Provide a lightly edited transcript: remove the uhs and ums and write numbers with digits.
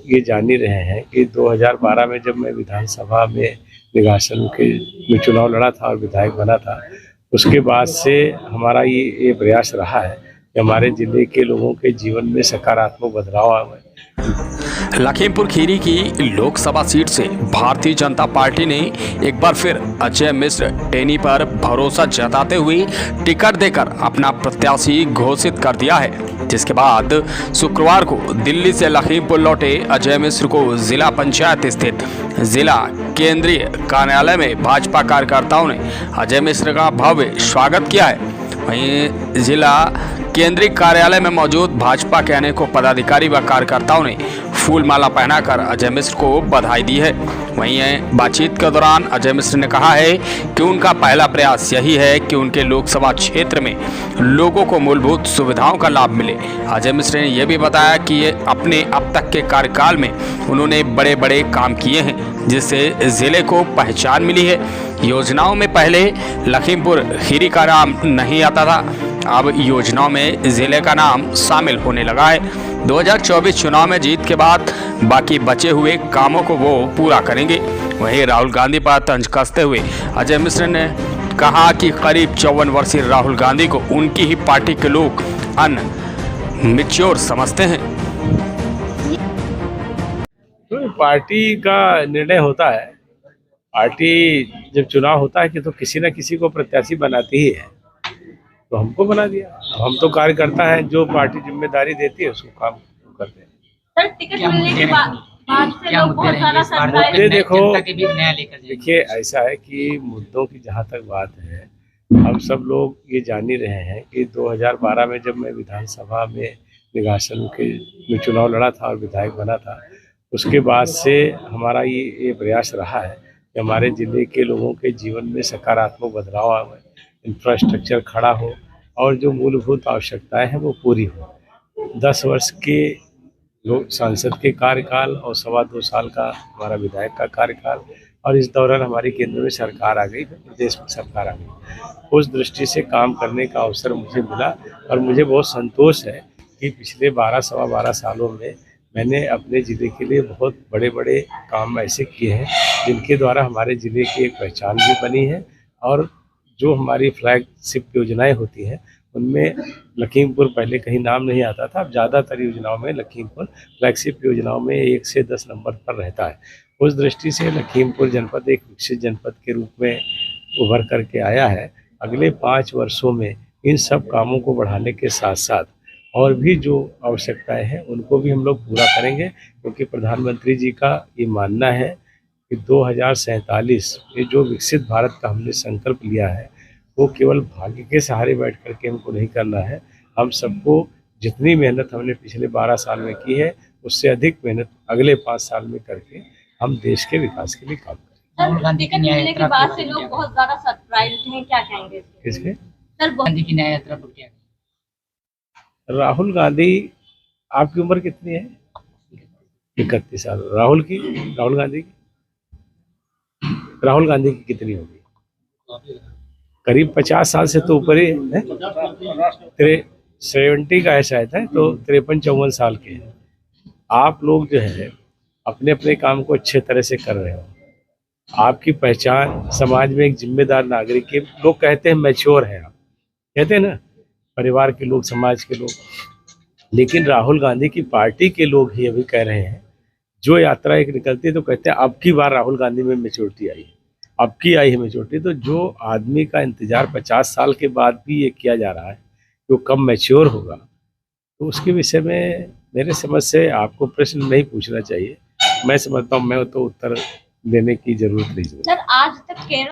ये जान ही रहे हैं कि 2012 में जब मैं विधानसभा में निगासन के में चुनाव लड़ा था और विधायक बना था, उसके बाद से हमारा ये प्रयास रहा है कि हमारे जिले के लोगों के जीवन में सकारात्मक बदलाव आए। लखीमपुर खीरी की लोकसभा सीट से भारतीय जनता पार्टी ने एक बार फिर अजय मिश्र टेनी पर भरोसा जताते हुए टिकट देकर अपना प्रत्याशी घोषित कर दिया है, जिसके बाद शुक्रवार को दिल्ली से लखीमपुर लौटे अजय मिश्र को जिला पंचायत स्थित जिला केंद्रीय कार्यालय में भाजपा कार्यकर्ताओं ने अजय मिश्र का भव्य स्वागत किया है। वहीं जिला केंद्रीय कार्यालय में मौजूद भाजपा के अनेकों पदाधिकारी व कार्यकर्ताओं ने फूल माला पहनाकर अजय मिश्र को बधाई दी है। वहीं बातचीत के दौरान अजय मिश्र ने कहा है कि उनका पहला प्रयास यही है कि उनके लोकसभा क्षेत्र में लोगों को मूलभूत सुविधाओं का लाभ मिले। अजय मिश्र ने यह भी बताया कि ये अपने अब तक के कार्यकाल में उन्होंने बड़े बड़े काम किए हैं, जिससे जिले को पहचान मिली है। योजनाओं में पहले लखीमपुर खीरी का नाम नहीं आता था, अब योजनाओं में जिले का नाम शामिल होने लगा है। 2024 चुनाव में जीत के बाद बाकी बचे हुए कामों को वो पूरा करेंगे। वहीं राहुल गांधी पर तंज कसते हुए अजय मिश्र ने कहा कि करीब 54 वर्षीय राहुल गांधी को उनकी ही पार्टी के लोग अनमैच्योर समझते हैं। तो पार्टी का निर्णय होता है, पार्टी जब चुनाव होता है कि तो किसी न किसी को प्रत्याशी बनाती ही है, तो हमको बना दिया। हम तो कार्यकर्ता हैं, जो पार्टी जिम्मेदारी देती है उसको काम करते हैं। सर, टिकट मिलने के बाद से लोग बहुत सारा सरप्राइज। देखिए, ऐसा है कि मुद्दों की जहाँ तक बात है, हम सब लोग ये जान ही रहे हैं कि 2012 में जब मैं विधानसभा में निगासन के में चुनाव लड़ा था और विधायक बना था, उसके बाद से हमारा ये प्रयास रहा है कि हमारे ज़िले के लोगों के जीवन में सकारात्मक बदलाव आए, इंफ्रास्ट्रक्चर खड़ा हो और जो मूलभूत आवश्यकताएं हैं वो पूरी हो। 10 वर्ष के लोग सांसद के कार्यकाल और 2.25 साल का हमारा विधायक का कार्यकाल, और इस दौरान हमारी केंद्र में सरकार आ गई, प्रदेश में सरकार आ गई। उस दृष्टि से काम करने का अवसर मुझे मिला और मुझे बहुत संतोष है कि पिछले 12 सालों में मैंने अपने ज़िले के लिए बहुत बड़े बड़े काम ऐसे किए हैं जिनके द्वारा हमारे ज़िले की एक पहचान भी बनी है। और जो हमारी फ्लैगशिप योजनाएं होती हैं उनमें लखीमपुर पहले कहीं नाम नहीं आता था, अब ज़्यादातर योजनाओं में लखीमपुर फ्लैगशिप योजनाओं में 1 से 10 नंबर पर रहता है। उस दृष्टि से लखीमपुर जनपद एक विकसित जनपद के रूप में उभर करके आया है। अगले 5 वर्षों में इन सब कामों को बढ़ाने के साथ साथ और भी जो आवश्यकताएं हैं उनको भी हम लोग पूरा करेंगे, क्योंकि प्रधानमंत्री जी का ये मानना है कि 2047 ये जो विकसित भारत का हमने संकल्प लिया है वो केवल भाग्य के सहारे बैठ करके हमको नहीं करना है। हम सबको जितनी मेहनत हमने पिछले 12 साल में की है उससे अधिक मेहनत अगले 5 साल में करके हम देश के विकास के लिए काम करेंगे। सर, टिकट मिलने के बाद से लोग बहुत ज्यादा सरप्राइज हैं, क्या कहेंगे? किसके? सर, गांधी की न्याय यात्रा पर क्या? राहुल गांधी, आपकी उम्र कितनी है? 31 साल। राहुल गांधी की कितनी होगी? करीब 50 साल से तो ऊपर ही है। 70 का है शायद, है तो 53-54 साल के हैं। आप लोग जो है अपने अपने काम को अच्छे तरह से कर रहे हो। आपकी पहचान समाज में एक जिम्मेदार नागरिक के लोग कहते हैं, मैच्योर है आप, कहते हैं ना, परिवार के लोग, समाज के लोग। लेकिन राहुल गांधी की पार्टी के लोग ही अभी कह रहे हैं, जो यात्रा एक निकलती है तो कहते हैं अब की बार राहुल गांधी में मैच्योरिटी आई, अब की आई है मैच्योरिटी। तो जो आदमी का इंतजार 50 साल के बाद भी ये किया जा रहा है कि वो कब मैच्योर होगा, तो उसके विषय में मेरे समझ से आपको प्रश्न नहीं पूछना चाहिए। मैं समझता हूँ मैं तो उत्तर देने की जरूरत नहीं है। सर, आज तक